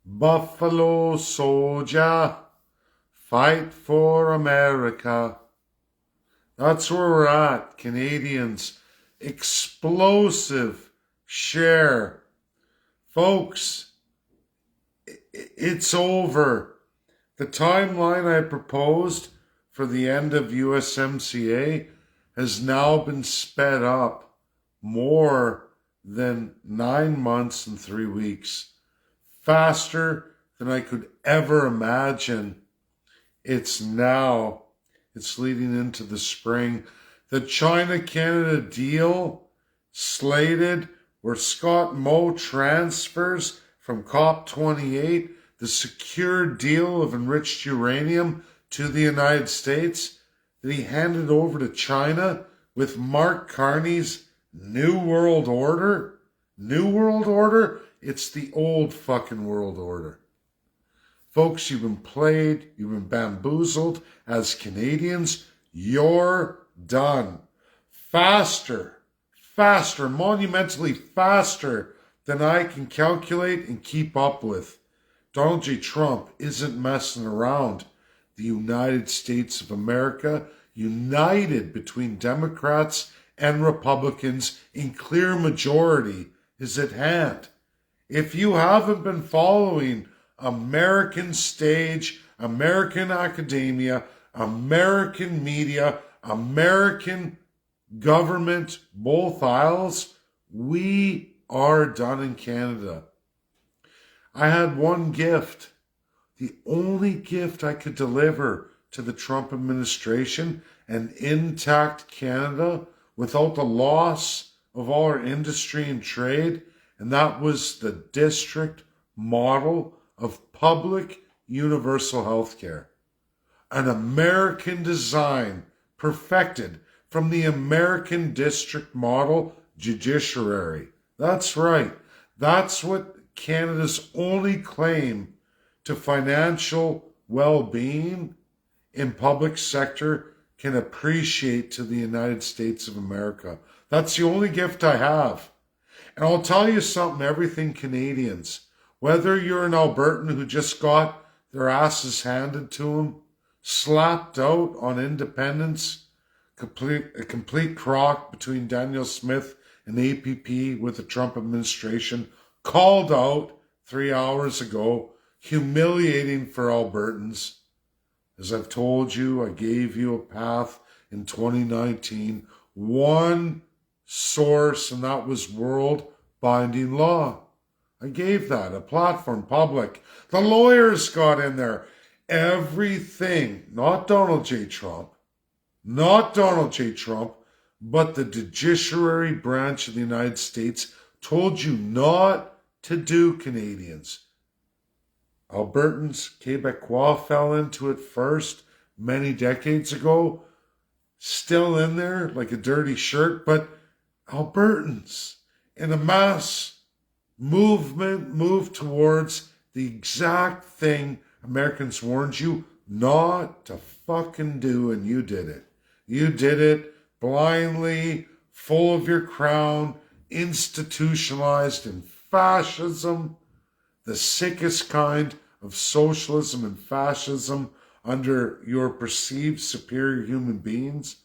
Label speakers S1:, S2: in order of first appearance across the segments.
S1: Buffalo soldier, fight for America. That's where we're at, Canadians. Explosive share. Folks, it's over. The timeline I proposed for the end of USMCA has now been sped up more than 9 months and 3 weeks. Faster than I could ever imagine. It's now. It's leading into the spring. The China-Canada deal slated where Scott Moe transfers from COP28 the secure deal of enriched uranium to the United States that he handed over to China with Mark Carney's New World Order. New World Order? It's the old fucking world order. Folks, you've been played, you've been bamboozled. As Canadians, you're done. Faster, monumentally faster than I can calculate and keep up with. Donald J. Trump isn't messing around. The United States of America, united between Democrats and Republicans in clear majority, is at hand. If you haven't been following American stage, American academia, American media, American government, both aisles, we are done in Canada. I had one gift, the only gift I could deliver to the Trump administration, an intact Canada without the loss of all our industry and trade, and that was the district model of public universal health care. An American design perfected from the American district model judiciary. That's right. That's what Canada's only claim to financial well-being in public sector can appreciate to the United States of America. That's the only gift I have. And I'll tell you something, everything Canadians, whether you're an Albertan who just got their asses handed to them, slapped out on independence, a complete crock between Danielle Smith and APP with the Trump administration, called out 3 hours ago, humiliating for Albertans. As I've told you, I gave you a path in 2019, one source, and that was world binding law. I gave that a platform, public. The lawyers got in there. Everything, not Donald J. Trump, but the judiciary branch of the United States told you not to do, Canadians. Albertans, Quebecois fell into it first many decades ago. Still in there like a dirty shirt, but Albertans in a mass movement moved towards the exact thing Americans warned you not to fucking do, and you did it. You did it blindly, full of your crown, institutionalized in fascism, the sickest kind of socialism and fascism under your perceived superior human beings.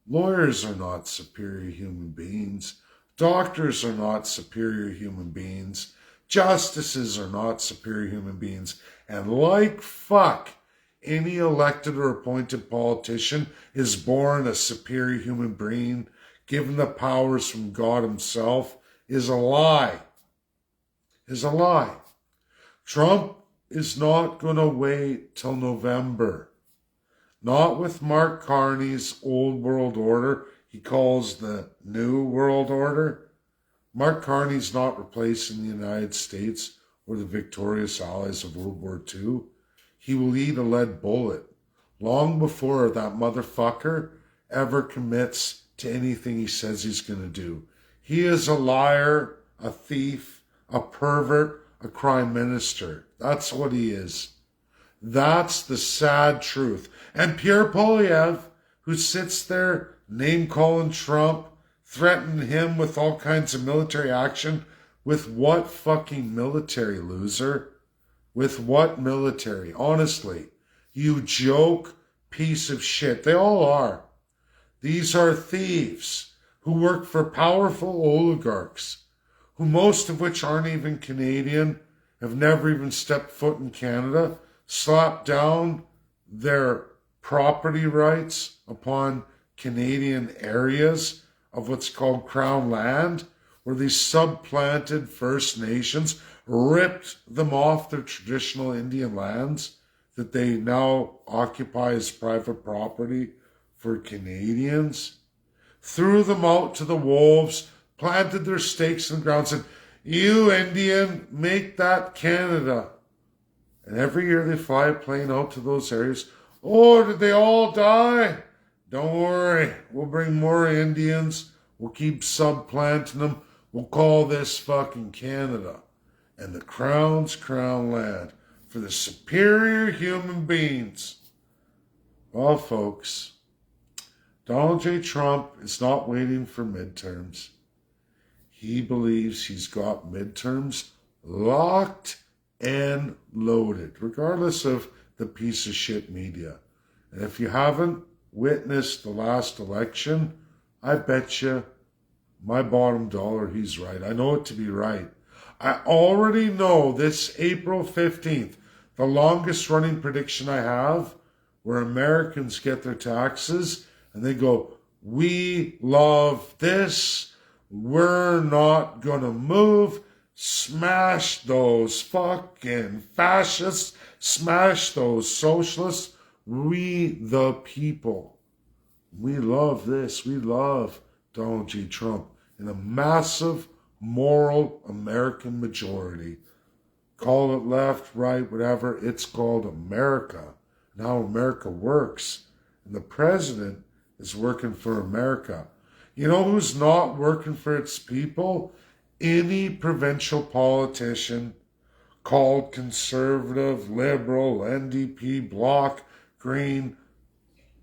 S1: Lawyers are not superior human beings. Doctors are not superior human beings. Justices are not superior human beings. And like fuck, any elected or appointed politician is born a superior human being, given the powers from God himself, is a lie. Trump is not going to wait till November. Not with Mark Carney's old world order he calls the New World Order. Mark Carney's not replacing the United States or the victorious allies of World War II. He will eat a lead bullet long before that motherfucker ever commits to anything he says he's going to do. He is a liar, a thief, a pervert, a crime minister. That's what he is. That's the sad truth. And Pierre Poilievre, who sits there name-calling Trump, threatening him with all kinds of military action, with what fucking military, loser? With what military? Honestly, you joke piece of shit. They all are. These are thieves who work for powerful oligarchs, who most of which aren't even Canadian, have never even stepped foot in Canada, slap down their property rights upon Canadian areas of what's called Crown land, where these subplanted First Nations ripped them off their traditional Indian lands that they now occupy as private property for Canadians, threw them out to the wolves, planted their stakes in the ground, said, "You Indian, make that Canada." And every year they fly a plane out to those areas. "Oh, did they all die? Don't worry, we'll bring more Indians. We'll keep subplanting them. We'll call this fucking Canada." And the Crown's Crown land for the superior human beings. Well, folks, Donald J. Trump is not waiting for midterms. He believes he's got midterms locked and loaded, regardless of the piece of shit media. And if you haven't witnessed the last election, I bet you my bottom dollar he's right. I know it to be right. I already know this April 15th, the longest running prediction I have, where Americans get their taxes and they go, "We love this. We're not gonna move. Smash those fucking fascists. Smash those socialists. We the people. We love this. We love Donald J. Trump in a massive moral American majority. Call it left, right, whatever. It's called America. And how America works. And the president is working for America. You know who's not working for its people? Any provincial politician called conservative, liberal, NDP, Bloc, Green,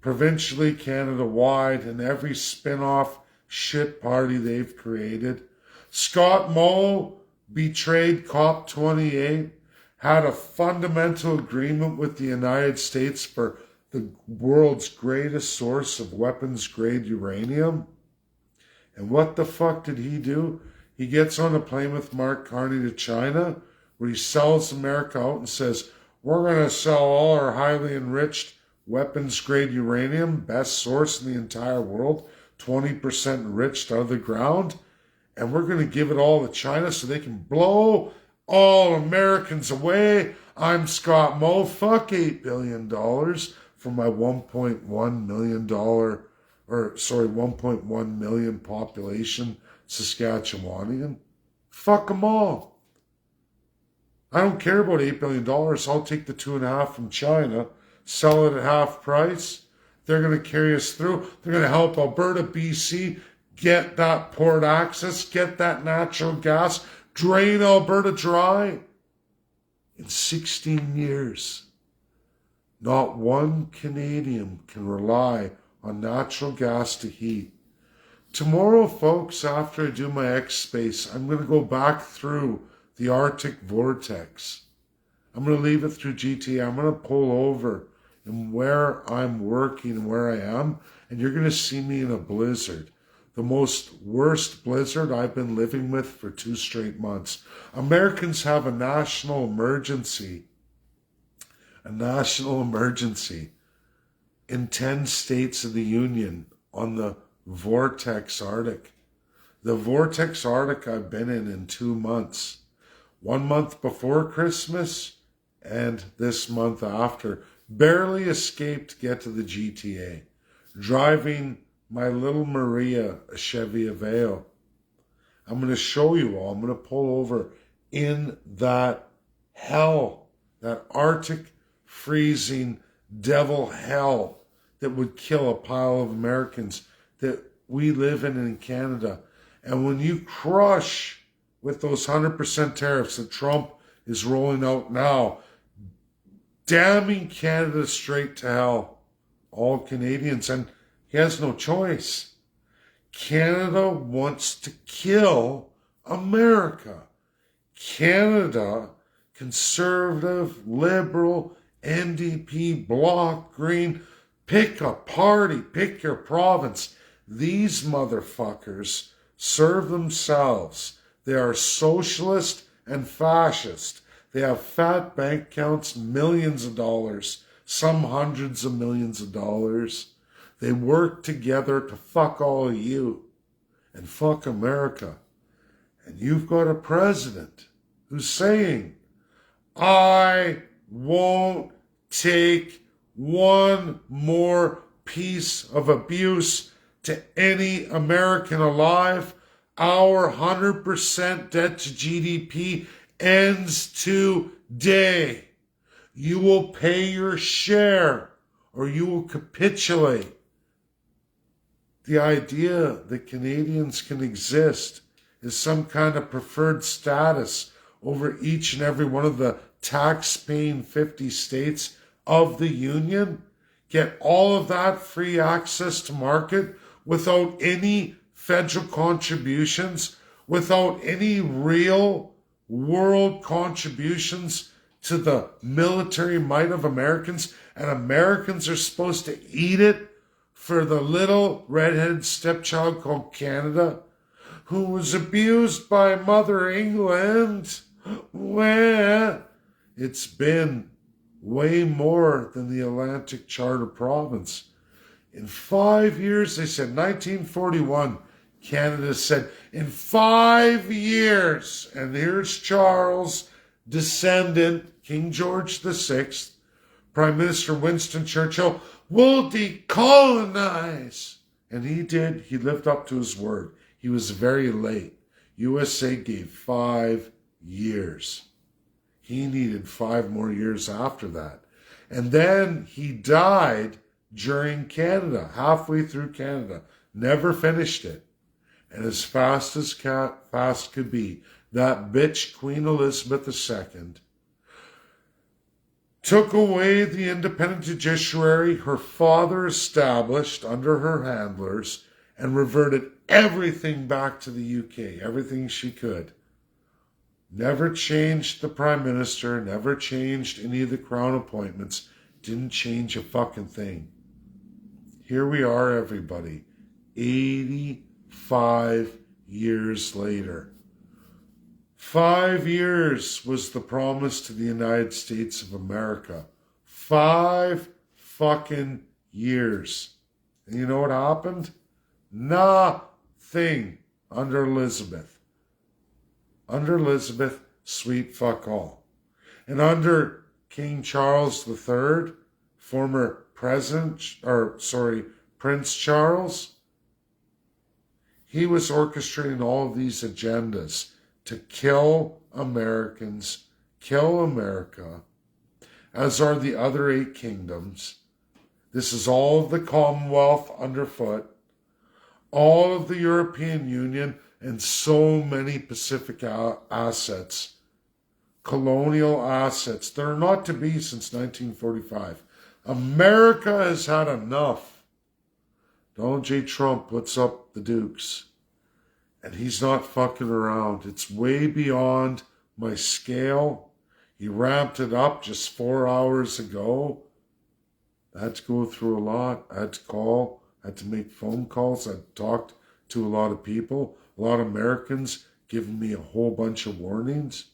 S1: provincially Canada-wide, and every spin-off shit party they've created. Scott Moe betrayed COP28, had a fundamental agreement with the United States for the world's greatest source of weapons-grade uranium. And what the fuck did he do? He gets on a plane with Mark Carney to China, where he sells America out and says, "We're going to sell all our highly enriched weapons-grade uranium, best source in the entire world, 20% enriched out of the ground, and we're going to give it all to China so they can blow all Americans away. I'm Scott Moe. Fuck $8 billion for my $1.1 million population Saskatchewanian. Fuck them all. I don't care about $8 billion. I'll take the 2.5 from China, sell it at half price. They're going to carry us through. They're going to help Alberta, BC, get that port access, get that natural gas, drain Alberta dry. In 16 years, not one Canadian can rely on natural gas to heat. Tomorrow, folks, after I do my X-Space, I'm going to go back through the Arctic vortex. I'm going to leave it through GTA. I'm going to pull over and where I'm working and where I am, and you're going to see me in a blizzard. The most worst blizzard I've been living with for 2 straight months. Americans have a national emergency in 10 states of the Union on the Vortex Arctic. The Vortex Arctic I've been in 2 months. 1 month before Christmas and this month after. Barely escaped to get to the GTA. Driving my little Maria, a Chevy Aveo. I'm going to show you all. I'm going to pull over in that hell, that Arctic freezing devil hell that would kill a pile of Americans that we live in Canada. And when you crush with those 100% tariffs that Trump is rolling out now, damning Canada straight to hell, all Canadians, and he has no choice. Canada wants to kill America. Canada conservative, liberal, NDP, Bloc, Green, pick a party, pick your province. These motherfuckers serve themselves. They are socialist and fascist. They have fat bank accounts, millions of dollars, some hundreds of millions of dollars. They work together to fuck all of you and fuck America. And you've got a president who's saying, I won't take one more piece of abuse to any American alive. Our 100% debt to GDP ends today. You will pay your share or you will capitulate. The idea that Canadians can exist is some kind of preferred status over each and every one of the tax-paying 50 states of the Union, get all of that free access to market without any federal contributions, without any real world contributions to the military might of Americans, and Americans are supposed to eat it for the little redheaded stepchild called Canada, who was abused by Mother England. Well, it's been way more than the Atlantic Charter Province. In 5 years, they said, 1941, Canada said, in 5 years, and here's Charles, descendant, King George VI, Prime Minister Winston Churchill, will decolonize. And he did. He lived up to his word. He was very late. USA gave 5 years. He needed 5 more years after that. And then he died during Canada, halfway through Canada. Never finished it. And as fast could be, that bitch Queen Elizabeth II took away the independent judiciary her father established under her handlers and reverted everything back to the UK, everything she could. Never changed the Prime Minister, never changed any of the Crown appointments, didn't change a fucking thing. Here we are, everybody, 85 years later. 5 years was the promise to the United States of America. 5 fucking years. And you know what happened? Nothing under Elizabeth. Under Elizabeth, sweet fuck all. And under King Charles III, former Prince Charles, he was orchestrating all of these agendas to kill Americans, kill America, as are the other 8 kingdoms. This is all of the Commonwealth underfoot, all of the European Union, and so many Pacific assets, colonial assets that are not to be since 1945. America has had enough. Donald J. Trump puts up the dukes. And he's not fucking around. It's way beyond my scale. He ramped it up just 4 hours ago. I had to go through a lot. I had to call. I had to make phone calls. I talked to a lot of people. A lot of Americans giving me a whole bunch of warnings.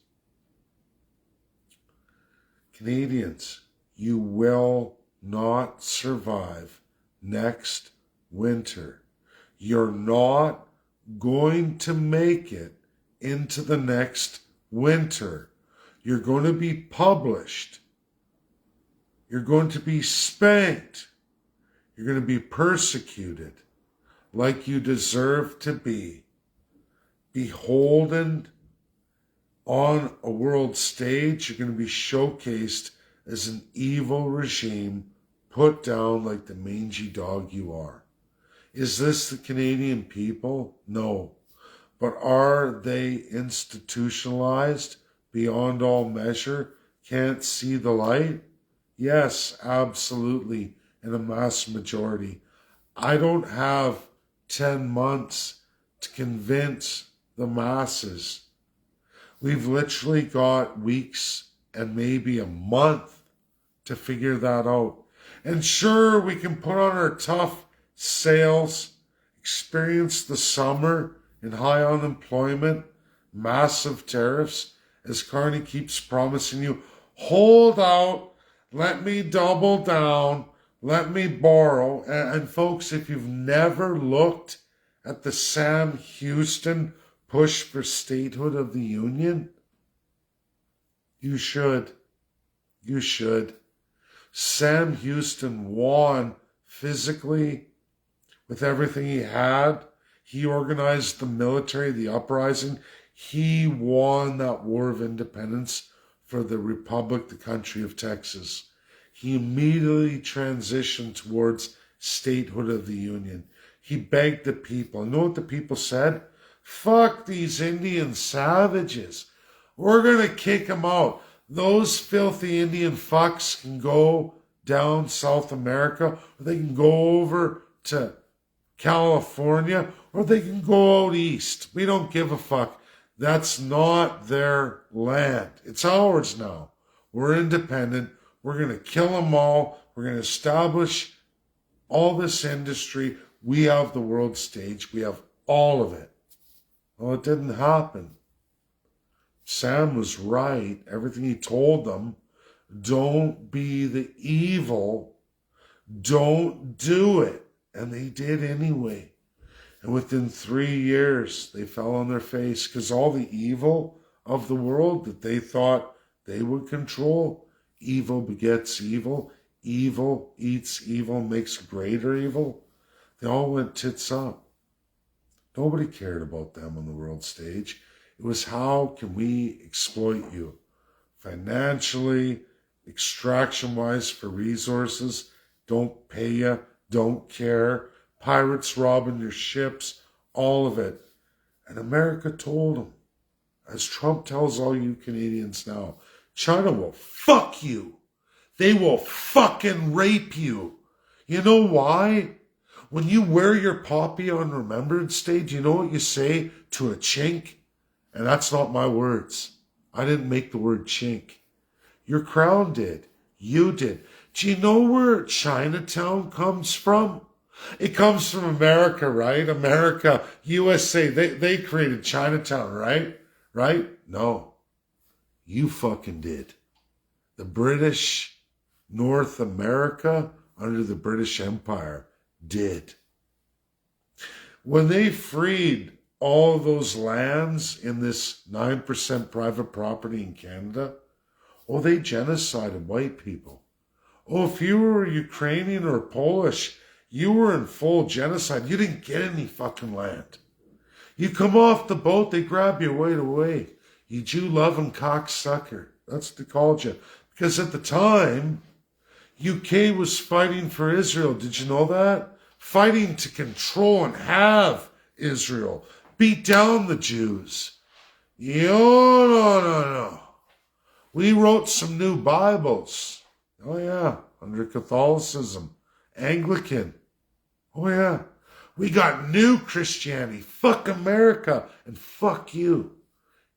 S1: Canadians, you will not survive next winter. You're not going to make it into the next winter. You're going to be published. You're going to be spanked. You're going to be persecuted like you deserve to be. Beholden on a world stage, you're going to be showcased as an evil regime, put down like the mangy dog you are. Is this the Canadian people? No. But are they institutionalized beyond all measure? Can't see the light? Yes, absolutely, in a mass majority. I don't have 10 months to convince the masses. We've literally got weeks and maybe a month to figure that out. And sure, we can put on our tough sails, experience the summer in high unemployment, massive tariffs, as Carney keeps promising you. Hold out, let me double down, let me borrow. And folks, if you've never looked at the Sam Houston push for statehood of the Union, you should. You should. Sam Houston won physically with everything he had. He organized the military, the uprising. He won that war of independence for the Republic, the country of Texas. He immediately transitioned towards statehood of the Union. He begged the people. You know what the people said? Fuck these Indian savages. We're going to kick them out. Those filthy Indian fucks can go down South America, or they can go over to California, or they can go out east. We don't give a fuck. That's not their land. It's ours now. We're independent. We're going to kill them all. We're going to establish all this industry. We have the world stage. We have all of it. Well, it didn't happen. Sam was right. Everything he told them, don't be the evil. Don't do it. And they did anyway. And within 3 years, they fell on their face because all the evil of the world that they thought they would control, evil begets evil. Evil eats evil, makes greater evil. They all went tits up. Nobody cared about them on the world stage. It was, how can we exploit you financially, extraction-wise for resources, don't pay you, don't care, pirates robbing your ships, all of it. And America told them, as Trump tells all you Canadians now, China will fuck you. They will fucking rape you. You know why? When you wear your poppy on Remembrance Day, do you know what you say to a chink? And that's not my words. I didn't make the word chink. Your crown did. You did. Do you know where Chinatown comes from? It comes from America, right? America, USA, they created Chinatown, right? Right? No. You fucking did. The British North America under the British Empire did. When they freed all those lands in this 9% private property in Canada, oh, they genocided white people. Oh, if you were Ukrainian or Polish, you were in full genocide. You didn't get any fucking land. You come off the boat, they grab you right away. You Jew-loving cocksucker. That's what they called you. Because at the time, UK was fighting for Israel. Did you know that? Fighting to control and have Israel. Beat down the Jews. No. We wrote some new Bibles. Oh, yeah. Under Catholicism. Anglican. Oh, yeah. We got new Christianity. Fuck America. And fuck you.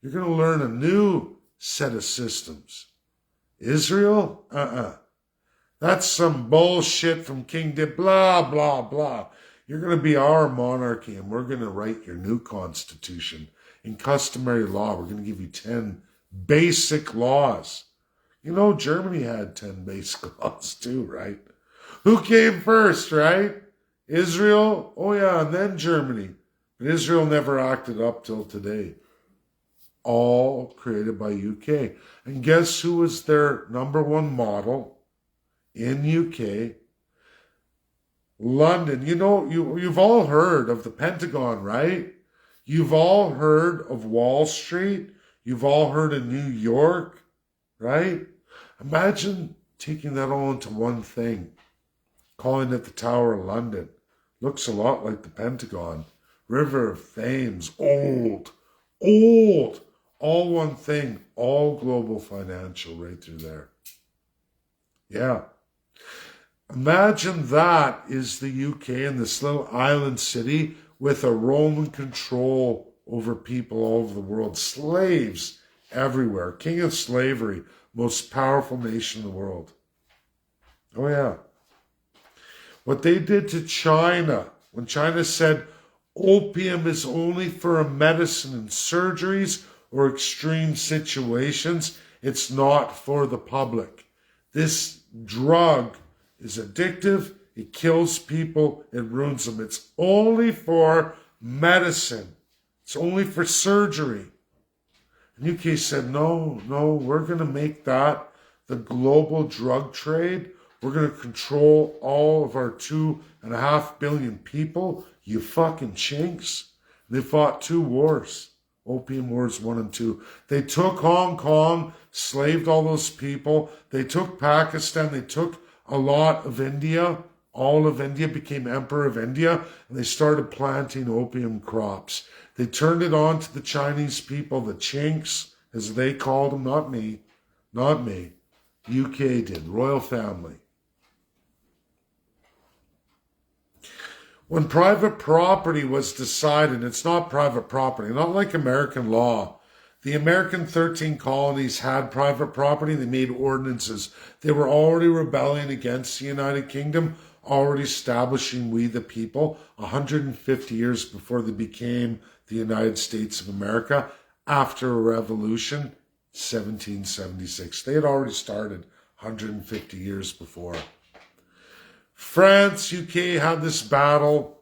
S1: You're going to learn a new set of systems. Israel? That's some bullshit from King David. Blah, blah, blah. You're going to be our monarchy, and we're going to write your new constitution. In customary law, we're going to give you 10 basic laws. You know, Germany had 10 basic laws too, right? Who came first, right? Israel? Oh, yeah, and then Germany. But Israel never acted up till today. All created by UK. And guess who was their number one model in UK? London. You know, you've all heard of the Pentagon, right? You've all heard of Wall Street. You've all heard of New York, right? Imagine taking that all into one thing, calling it the Tower of London. Looks a lot like the Pentagon. River of Thames, old, all one thing, all global financial right through there. Yeah. Imagine that is the UK and this little island city with a Roman control over people all over the world. Slaves everywhere. King of slavery. most powerful nation in the world. Oh, yeah. What they did to China, when China said opium is only for a medicine in surgeries or extreme situations, it's not for the public. This drug is addictive, it kills people, it ruins them. It's only for medicine. It's only for surgery. And UK said, no, we're going to make that the global drug trade. We're going to control all of our 2.5 billion people. You fucking chinks. They fought 2 wars. Opium Wars 1 and 2. They took Hong Kong, slaved all those people. They took Pakistan. They took a lot of India. All of India, became Emperor of India, and they started planting opium crops. They turned it on to the Chinese people, the chinks, as they called them, not me. UK did, royal family. When private property was decided, it's not private property, not like American law. The American 13 colonies had private property. They made ordinances. They were already rebelling against the United Kingdom, already establishing we the people 150 years before they became the United States of America after a revolution, 1776. They had already started 150 years before. France, UK had this battle.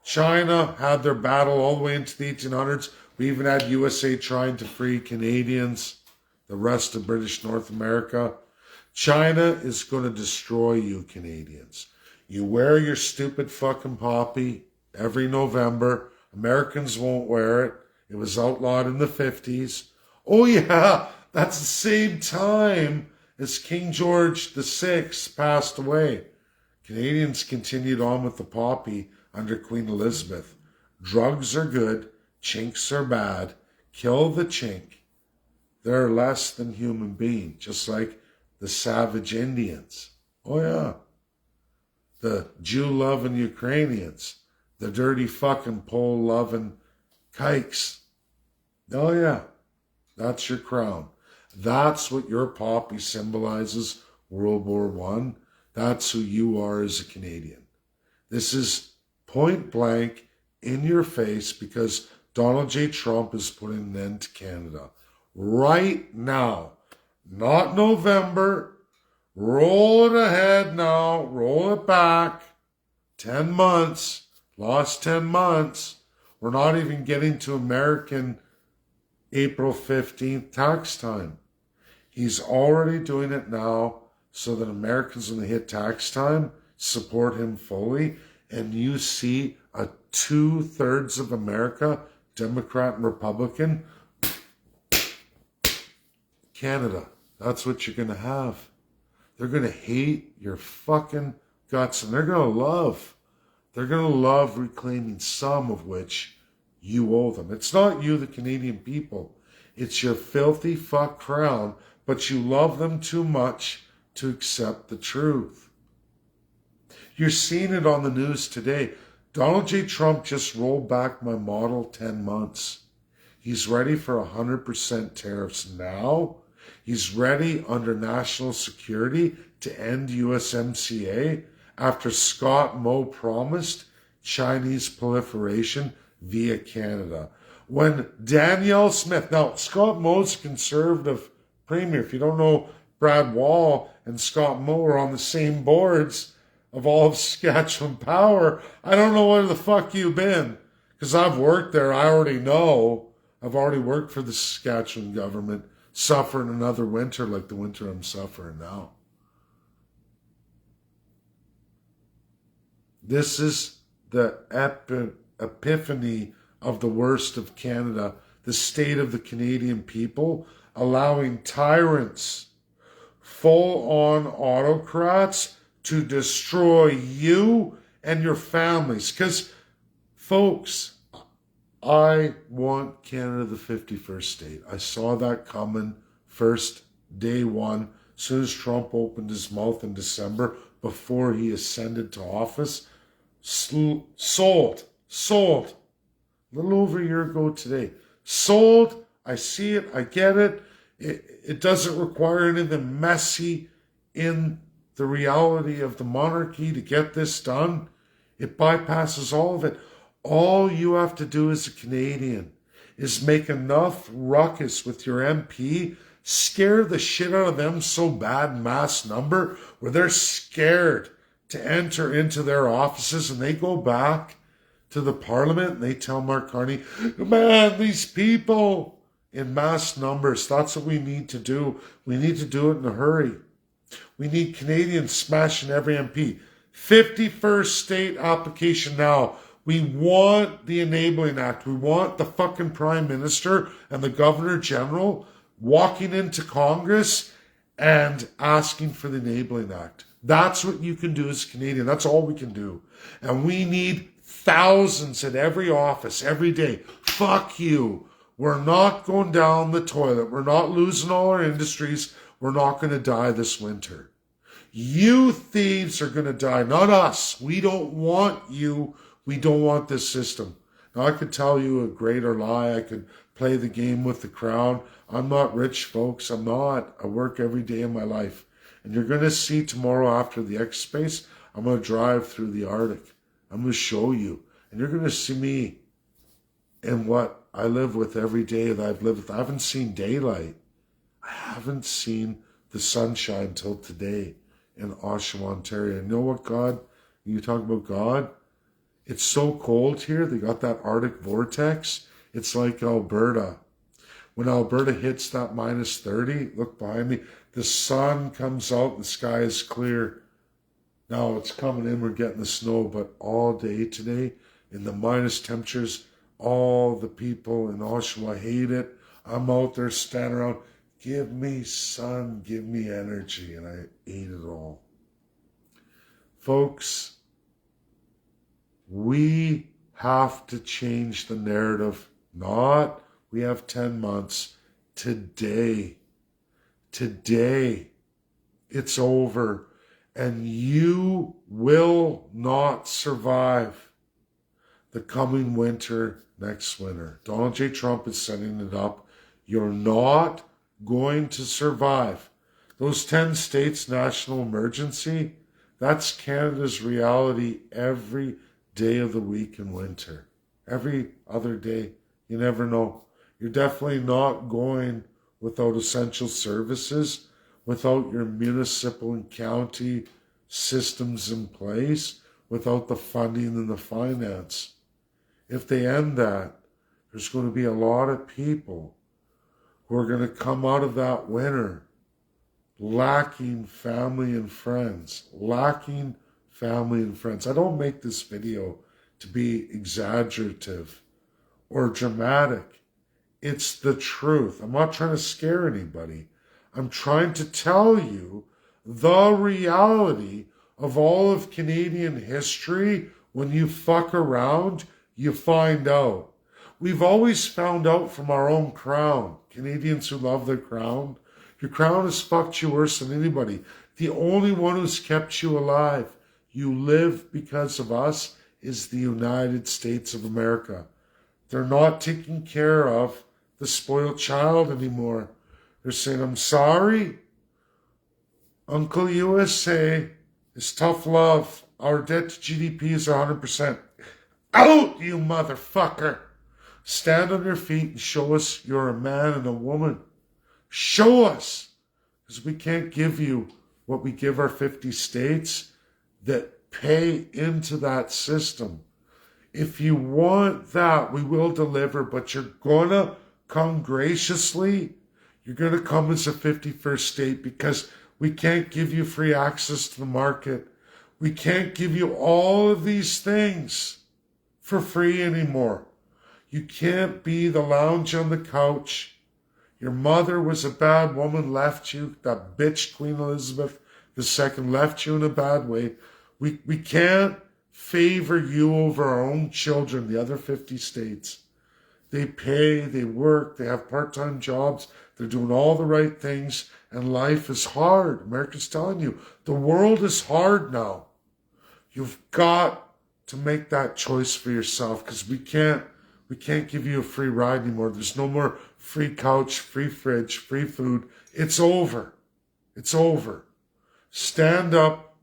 S1: China had their battle all the way into the 1800s. We even had USA trying to free Canadians, the rest of British North America. China is going to destroy you Canadians. You wear your stupid fucking poppy every November. Americans won't wear it. It was outlawed in the 50s. Oh yeah, that's the same time as King George VI passed away. Canadians continued on with the poppy under Queen Elizabeth. Drugs are good, chinks are bad. Kill the chink. They're less than human being, just like the savage Indians. Oh yeah. The Jew-loving Ukrainians. The dirty fucking Pole-loving kikes. Oh yeah. That's your crown. That's what your poppy symbolizes, World War I. That's who you are as a Canadian. This is point blank in your face because Donald J. Trump is putting an end to Canada. Right now. Not November. Roll it ahead now. Roll it back. 10 months. Lost 10 months. We're not even getting to American April 15th tax time. He's already doing it now so that Americans, when they hit tax time, support him fully. And you see a 2/3 of America, Democrat and Republican. Canada, that's what you're going to have. They're going to hate your fucking guts, and they're going to love reclaiming some of which you owe them. It's not you, the Canadian people. It's your filthy fuck crown, but you love them too much to accept the truth. You're seeing it on the news today. Donald J. Trump just rolled back my model 10 months. He's ready for 100% tariffs now. He's ready under national security to end USMCA after Scott Moe promised Chinese proliferation via Canada. When Danielle Smith, now Scott Moe's a conservative premier. If you don't know, Brad Wall and Scott Moe are on the same boards of all of Saskatchewan Power. I don't know where the fuck you've been, because I've worked there. I already know. I've already worked for the Saskatchewan government, suffering another winter like the winter I'm suffering now. This is the epiphany of the worst of Canada, the state of the Canadian people, allowing tyrants, full-on autocrats, to destroy you and your families. Because, folks, I want Canada the 51st state. I saw that coming first, day one, as soon as Trump opened his mouth in December, before he ascended to office. Sold. A little over a year ago today. Sold. I see it. I get it. It doesn't require anything messy in the reality of the monarchy to get this done. It bypasses all of it. All you have to do as a Canadian is make enough ruckus with your MP, scare the shit out of them so bad, mass number, where they're scared to enter into their offices, and they go back to the Parliament and they tell Mark Carney, man, these people in mass numbers, that's what we need to do. We need to do it in a hurry. We need Canadians smashing every MP. 51st state application now. We want the Enabling Act. We want the fucking Prime Minister and the Governor General walking into Congress and asking for the Enabling Act. That's what you can do as a Canadian. That's all we can do. And we need thousands at every office every day. Fuck you. We're not going down the toilet. We're not losing all our industries. We're not going to die this winter. You thieves are going to die, not us. We don't want you. We don't want this system. Now, I could tell you a greater lie. I could play the game with the crowd. I'm not rich, folks. I'm not. I work every day of my life. And you're going to see tomorrow after the X Space, I'm going to drive through the Arctic. I'm going to show you. And you're going to see me in what I live with every day that I've lived with. I haven't seen daylight. I haven't seen the sunshine till today in Oshawa, Ontario. And you know what, God? You talk about God? It's so cold here. They got that Arctic vortex. It's like Alberta. When Alberta hits that minus 30, look behind me, the sun comes out, the sky is clear. Now it's coming in, we're getting the snow, but all day today, in the minus temperatures, all the people in Oshawa hate it. I'm out there standing around, give me sun, give me energy, and I ate it all. Folks, we have to change the narrative. Not we have 10 months. Today, it's over. And you will not survive the coming winter next winter. Donald J. Trump is setting it up. You're not going to survive. Those 10 states national emergency, that's Canada's reality every day of the week in winter. Every other day. You never know. You're definitely not going without essential services, without your municipal and county systems in place, without the funding and the finance. If they end that, there's going to be a lot of people who are going to come out of that winter lacking family and friends. Lacking family and friends. I don't make this video to be exaggerative or dramatic. It's the truth. I'm not trying to scare anybody. I'm trying to tell you the reality of all of Canadian history. When you fuck around, you find out. We've always found out from our own crown. Canadians who love their crown. Your crown has fucked you worse than anybody. The only one who's kept you alive. You live because of us is the United States of America. They're not taking care of the spoiled child anymore. They're saying, I'm sorry, Uncle USA is tough love. Our debt to GDP is 100%. Out, you motherfucker. Stand on your feet and show us you're a man and a woman. Show us. Because we can't give you what we give our 50 states that pay into that system. If you want that, we will deliver, but you're going to come graciously. You're going to come as a 51st state because we can't give you free access to the market. We can't give you all of these things for free anymore. You can't be the lounge on the couch. Your mother was a bad woman, left you. That bitch Queen Elizabeth II left you in a bad way. We can't favor you over our own children, the other 50 states. They pay, they work, they have part-time jobs, they're doing all the right things, and life is hard. America's telling you, the world is hard now. You've got to make that choice for yourself, because we can't We can't give you a free ride anymore. There's no more free couch, free fridge, free food. It's over. It's over. Stand up.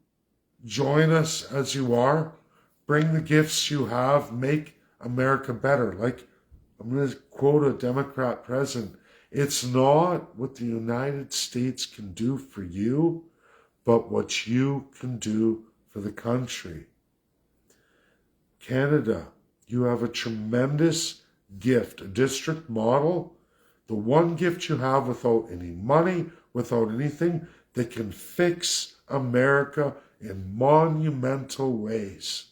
S1: Join us as you are. Bring the gifts you have. Make America better. Like, I'm going to quote a Democrat president. It's not what the United States can do for you, but what you can do for the country. Canada, you have a tremendous gift, a district model. The one gift you have without any money, without anything, that can fix America in monumental ways.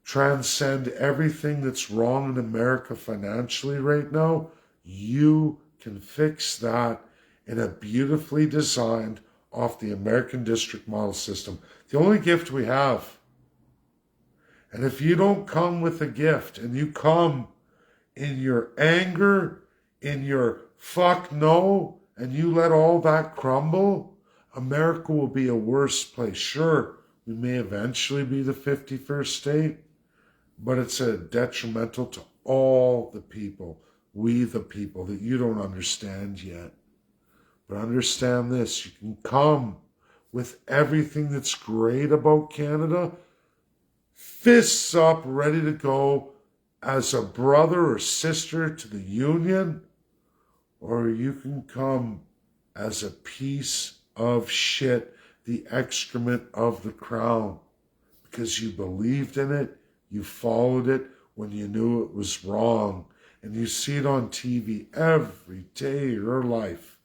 S1: Transcend everything that's wrong in America financially right now. You can fix that in a beautifully designed off the American district model system. The only gift we have. And if you don't come with a gift and you come in your anger, in your fuck no, and you let all that crumble, America will be a worse place. Sure, we may eventually be the 51st state, but it's a detrimental to all the people, we the people, that you don't understand yet. But understand this, you can come with everything that's great about Canada, fists up, ready to go as a brother or sister to the Union, or you can come as a piece of shit, the excrement of the crown, because you believed in it, you followed it when you knew it was wrong, and you see it on TV every day of your life.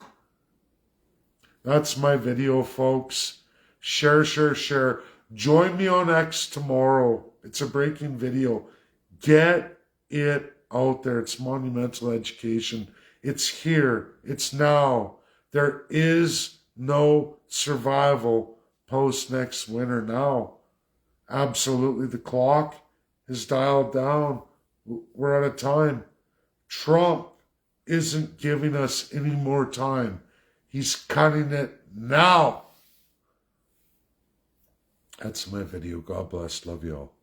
S1: That's my video, folks. Share, share, share. Join me on X tomorrow. It's a breaking video. Get it out there. It's monumental education. It's here. It's now. There is no survival post next winter now. Absolutely. The clock is dialed down. We're out of time. Trump isn't giving us any more time. He's cutting it now. That's my video. God bless. Love you all.